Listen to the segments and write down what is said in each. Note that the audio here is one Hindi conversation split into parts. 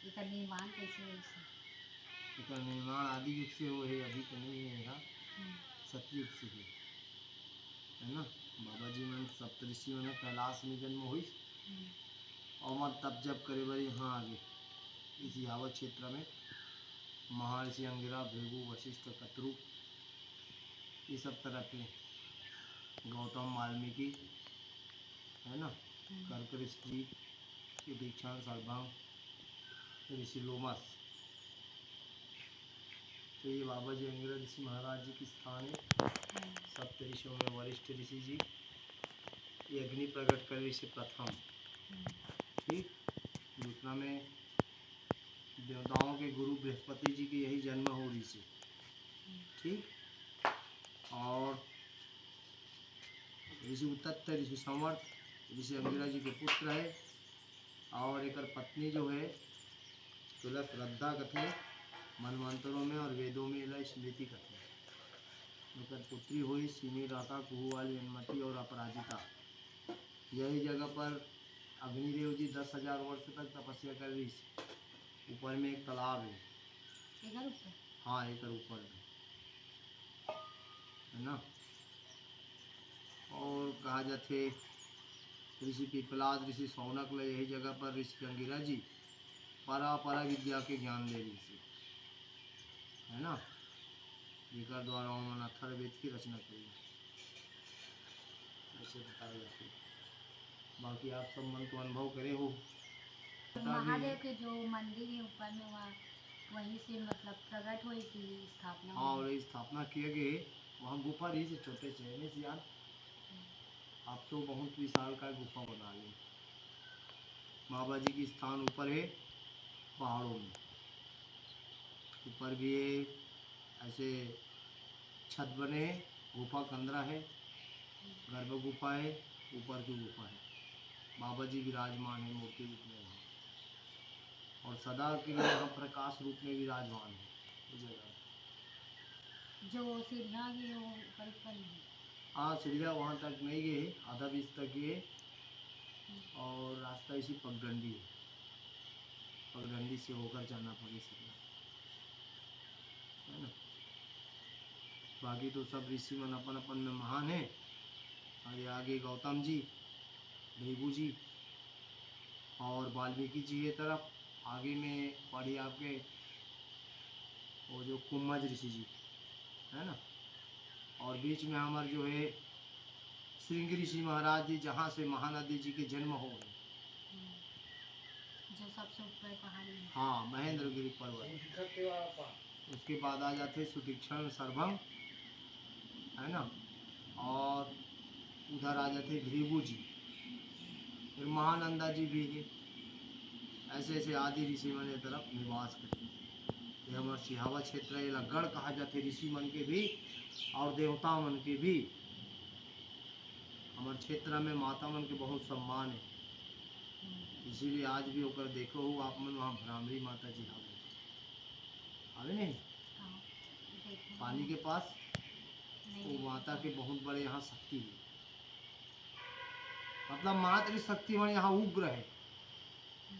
इसका निर्माण कैसे हुई से? इसका निर्माण आदि युग से हो है, अभी तो नहीं है, सतयुग से है ना। बाबा जी मन सप्तऋषि मन कैलाश में जन्म हुई और मत तब जब करे बार यहाँ आगे इस यावत क्षेत्र में महर्षि अंगिरा, भृगु, वशिष्ठ, कत्रु, ये सब तरह के, गौतम, वाल्मीकि, है ना, कर्क ऋषि, दीक्षांत, सर्वांग, ऋषि लोमस। तो ये बाबा जी अंगिरा ऋषि महाराज जी की स्थान है। सप्त ऋषियों में वरिष्ठ ऋषि जी, ये अग्नि प्रकट कर ऋषि प्रथम। ठीक। दूसरा में देवताओं के गुरु बृहस्पति जी की यही जन्म हो ऋषि। ठीक। और ऋषि उत्तत, ऋषि समर्थ, ऋषि अंगिरा जी के पुत्र है। और एक पत्नी जो है तुला श्रद्धा कथे मनमंत्रों में और वेदों में इला स्मृति कथे। एक पुत्री हुई सिमी, राका, कुहू वाली, अनुमति और अपराजिता। यही जगह पर अग्निदेव जी 10,000 वर्ष तक तपस्या कर रही। ऊपर में एक तालाब है। एकर ऊपर? हाँ, एक ऊपर है ना। और कहा जाते ऋषि पिपलाद, ऋषि सौनक ले यही जगह पर ऋषि अंगिरा जी परा विद्या के ज्ञान ले रही थी, है ना। जिनका द्वारा उन्होंने अथर्ववेद की रचना की ऐसे बताया जाते। बाकी आप सब मन तो अनुभव करे हो। महादेव के जो मंदिर है ऊपर में वहीं से मतलब प्रकट हुई थी स्थापना। हाँ, और स्थापना किए गए वहाँ गुफा रही से छोटे से है नहीं यार। आप तो बहुत विशाल का गुफा बना ली। बाबा जी की स्थान ऊपर है पहाड़ों में, ऊपर भी है ऐसे छत बने हैं, गुफा कंदरा है, गर्भ गुफा है, ऊपर की गुफा है। बाबा जी विराजमान है मूर्ति रूप में वहाँ, और सदा के लिए यहाँ प्रकाश रूप में विराजमान है उस जगह। जो सीढ़ियाँ भी है वो ऊपर ऊपर है। हाँ, सीढ़ियाँ वहाँ तक नहीं गए, आधा बीस तक गए। और रास्ता इसी पगडंडी है, पगडंडी से होकर जाना पड़े सीढ़ियाँ, है ना। बाकी तो सब ऋषि मन अपन अपन में महान है। आगे आगे गौतम जी, भृगु जी और वाल्मीकि जी ये तरफ। आगे में पढ़ी आपके वो जो कुम्मज ऋषि जी, है ना। और बीच में हमारे जो है श्रृंग ऋषि महाराज जी, जहाँ से महानदी जी के जन्म हो गए, जो सबसे ऊपर पहाड़ी है। हाँ, महेंद्रगिरी पर्वत। उसके बाद आ जाते सुदीक्षण, सर्वम, है ना। और उधर आ जाते भृगु जी, फिर महानंदा जी भी है। ऐसे ऐसे आदि ऋषि मन की तरफ निवास करते। ये हमारे सिहावा क्षेत्र ये गढ़ कहा जाते ऋषि मन के भी और देवता मन के भी। हमारे क्षेत्र में माता मन के बहुत सम्मान है, इसीलिए आज भी होकर देखो हो आप मन वहाँ भ्रामरी माता जी आवे नहीं पानी के पास। वो माता के बहुत बड़े यहाँ शक्ति है, मतलब मातृ शक्ति मन यहाँ उग्र है।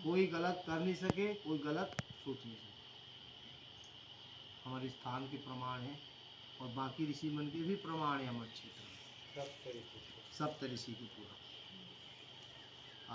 कोई गलत कर नहीं सके, कोई गलत सोच नहीं सके। हमारे स्थान के प्रमाण है और बाकी ऋषि मन के भी प्रमाण है हमारे क्षेत्र में। सप्त ऋषि की पूरा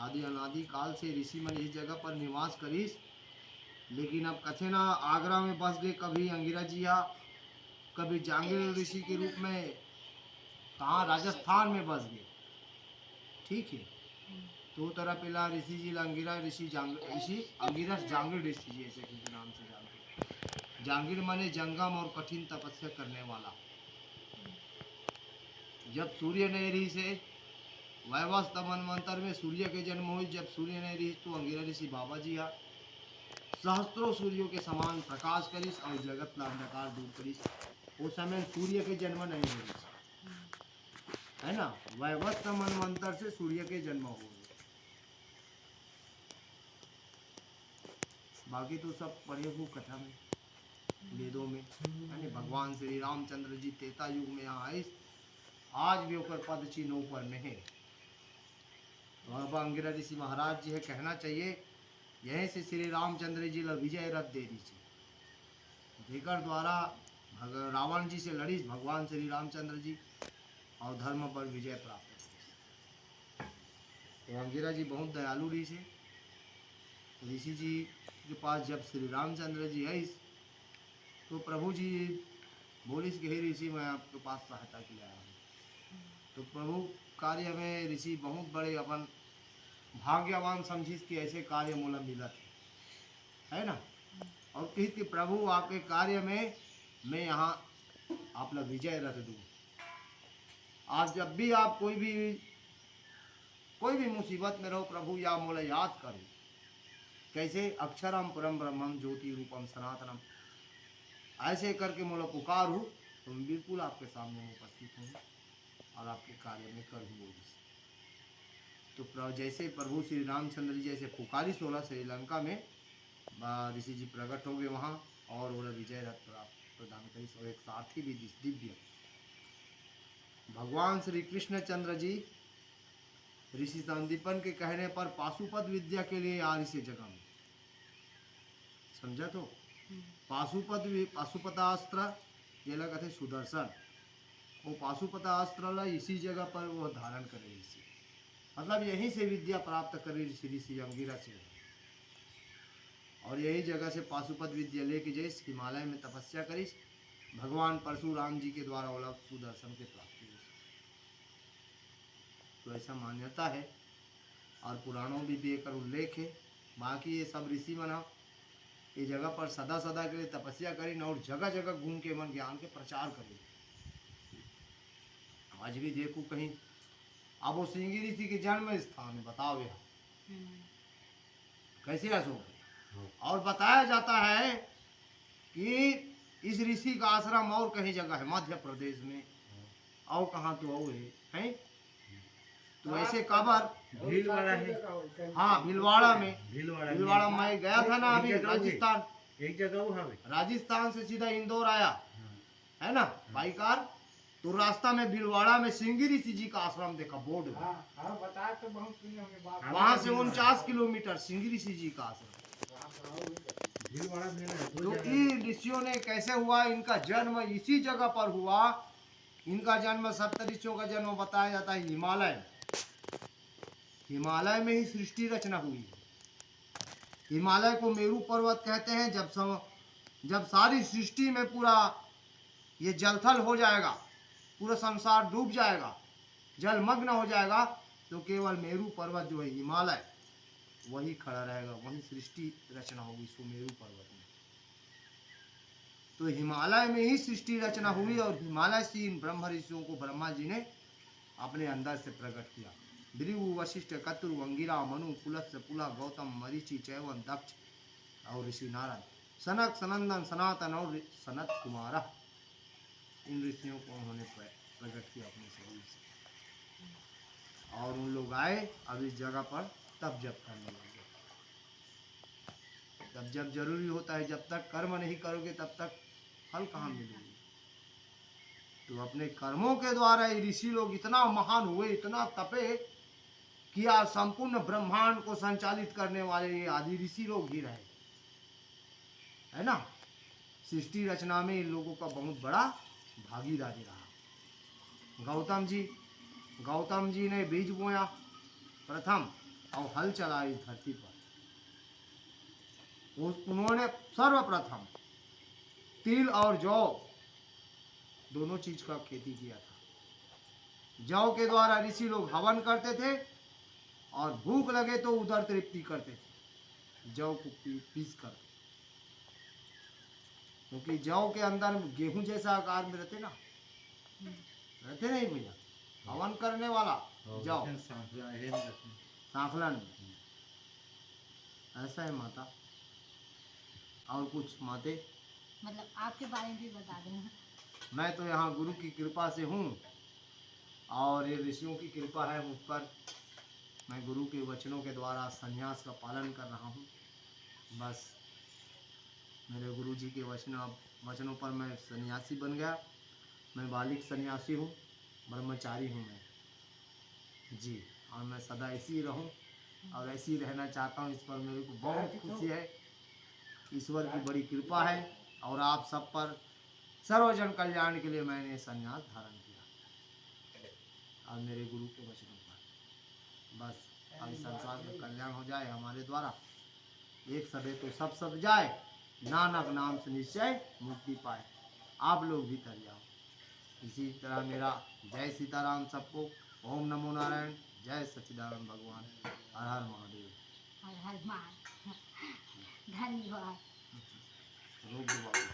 आदि अनादि काल से ऋषि मन इस जगह पर निवास करीस। लेकिन अब कथे ना आगरा में बस गए, कभी अंगिरा जी या कभी जांगिर ऋषि के रूप में कहाँ राजस्थान में बस गए। ठीक है। तो तरह पहला ऋषि जी अंगिरा ऋषि अंगिरस जांगिर ऋषि जी ऐसे के नाम से जानते। जांगिर माने जंगम और कठिन तपस्या करने वाला। जब सूर्य ने रही से वैवस्त मनवंतर में सूर्य के जन्म हुई। जब सूर्य ने रही तो अंगिरा ऋषि बाबा जी आ सहस्त्रों सूर्यों के समान प्रकाश करिस और जगत ला अंधकार दूर करिस। उस समय सूर्य के जन्म नहीं हो रही, है ना। वैवस्त मनवंतर से सूर्य के जन्म हो गए। बाकी तो सब पढ़े हो कथा में, वेदों में, है। भगवान श्री रामचंद्र जी त्रेता युग में यहाँ आए, आज भी होकर पद चिन्ह ऊपर में है। बाबा अंगिरा ऋषि महाराज जी है, कहना चाहिए यहीं से श्री रामचंद्र जी ला विजय रथ दे दी जेकर द्वारा रावण जी से लड़ी भगवान श्री रामचंद्र जी और धर्म पर विजय प्राप्त करी। तो अंगिरा जी बहुत दयालु ऋषि ऋषि जी के पास जब श्री रामचंद्र जी है तो प्रभु जी बोलिस कि हे ऋषि मैं आपके पास सहायता के लिए आया हूँ। तो प्रभु कार्य में ऋषि बहुत बड़े अपन भाग्यवान समझिस कि ऐसे कार्य मूलम मिलत है ना, और किस कि प्रभु आपके कार्य में मैं यहाँ आप लोग विजय रख दूँ। आज जब भी आप कोई भी मुसीबत में रहो प्रभु या मोला याद करो, कैसे अक्षरम परम ब्रह्मम ज्योति रूपम सनातनम ऐसे करके मोला पुकार हूँ तो मैं बिल्कुल आपके सामने उपस्थित हूँ और आपके कार्य में कर हूँ। तो जैसे प्रभु श्री रामचंद्र जी जैसे पुकारी 16 श्रीलंका में ऋषि जी प्रकट हो गए वहाँ और वो विजय रथ प्रदान करी और एक साथी भी दिव्य भगवान श्री कृष्णचंद्र जी ऋषि संदीपन के कहने पर पाशुपत विद्या के लिए आ इसी जगह में समझा। तो पाशुपतास्त्र ये लगा थे सुदर्शन, वो पाशुपतास्त्र ला इसी जगह पर वो धारण करे ऋषि, मतलब यहीं से विद्या प्राप्त करे ऋषि अंगिरा से और यही जगह से पाशुपत विद्या लेके जैस हिमालय में तपस्या करीस भगवान परशुराम जी के द्वारा वाला सुदर्शन के प्राप्ति हुई। तो ऐसा मान्यता है और पुराणों भी देकर उल्लेख है। बाकी ये सब ऋषि मना ये जगह पर सदा सदा के लिए तपस्या करें और जगह जगह घूम के मन ज्ञान के प्रचार करें। आज भी देखो कहीं अब वो सिंगी ऋषि के जन्म स्थान है, बताओ यहाँ कैसे अशोक। और बताया जाता है कि इस ऋषि का आश्रम और कहीं जगह है मध्य प्रदेश में और कहाँ तो और है तो ऐसे काबर भीलवाड़ा है। हाँ भीलवाड़ा में भीलवाड़ा मैं गया था ना अभी राजस्थान, एक जगह वो है राजस्थान से सीधा इंदौर आया है ना बाई कार, तो रास्ता में भीलवाड़ा में सिंगी ऋषि जी का आश्रम देखा बोर्ड में। वहाँ से 49 किलोमीटर सिंगी ऋषि जी का आश्रम। तो इन ऋषियों ने कैसे हुआ, इनका जन्म इसी जगह पर हुआ। इनका जन्म सप्तऋषियों का जन्म बताया जाता है हिमालय में ही सृष्टि रचना हुई। हिमालय को मेरू पर्वत कहते हैं। जब सारी सृष्टि में पूरा ये जलथल हो जाएगा, पूरा संसार डूब जाएगा, जलमग्न हो जाएगा, तो केवल मेरू पर्वत जो है हिमालय वही खड़ा रहेगा, वही सृष्टि रचना होगी सुमेरु पर्वत में। तो हिमालय में ही सृष्टि रचना हुई और हिमालय से इन ब्रह्म ऋषियों को ब्रह्मा जी ने अपने अंदर से प्रकट किया। भृगु वशिष्ठ कतुर अंगिरा मनु पुलस्त्य पुला गौतम मरीचि चैवन दक्ष और ऋषि नारद सनक सनंदन सनातन और सनत कुमार, इन ऋषियों को उन्होंने प्रकट किया अपने शरीर से और उन लोग आए अब इस जगह पर तब जब करने लगे। तब जब जरूरी होता है, जब तक कर्म नहीं करोगे तब तक फल कहाँ मिलेगी। तो अपने कर्मों के द्वारा ये ऋषि लोग इतना महान हुए, इतना तपे कि आज संपूर्ण ब्रह्मांड को संचालित करने वाले ये आदि ऋषि लोग ही रहे, है ना। सृष्टि रचना में इन लोगों का बहुत बड़ा भागीदारी रहा। गौतम जी ने बीज बोया प्रथम और हल चला इस धरती पर। उन्होंने सर्वप्रथम तिल और जौ दोनों चीज का खेती किया था। जौ के द्वारा ऋषि लोग हवन करते थे और भूख लगे तो उदर तृप्ति करते थे जौ को पीस कर, क्योंकि जौ के अंदर गेहूं जैसा आकार में रहते ना, रहते नहीं भैया, हवन करने वाला जौ सांखलन में ऐसा है माता। और कुछ माते मतलब आपके बारे में भी बता देना। मैं तो यहाँ गुरु की कृपा से हूँ और ये ऋषियों की कृपा है मुझ पर। मैं गुरु के वचनों के द्वारा संन्यास का पालन कर रहा हूँ। बस मेरे गुरु जी के वचनों पर मैं सन्यासी बन गया। मैं बालिक सन्यासी हूँ, ब्रह्मचारी हूँ मैं जी, और मैं सदा ऐसी ही रहूँ और ऐसे ही रहना चाहता हूँ। इस पर मेरे को बहुत खुशी है, ईश्वर की बड़ी कृपा है। और आप सब पर सर्वजन कल्याण के लिए मैंने संन्यास धारण किया और मेरे गुरु के वचनों पर बस अब इस संसार में कल्याण हो जाए हमारे द्वारा। एक सबे तो सब जाए, नानक नाम से निश्चय मुक्ति पाए। आप लोग भी तर जाओ। इसी तरह मेरा जय सीताराम सबको। ओम नमो नारायण। जय सच्चिदानंद भगवान। हर हर महादेव। हर हर महादेव। धन्यवाद। रोग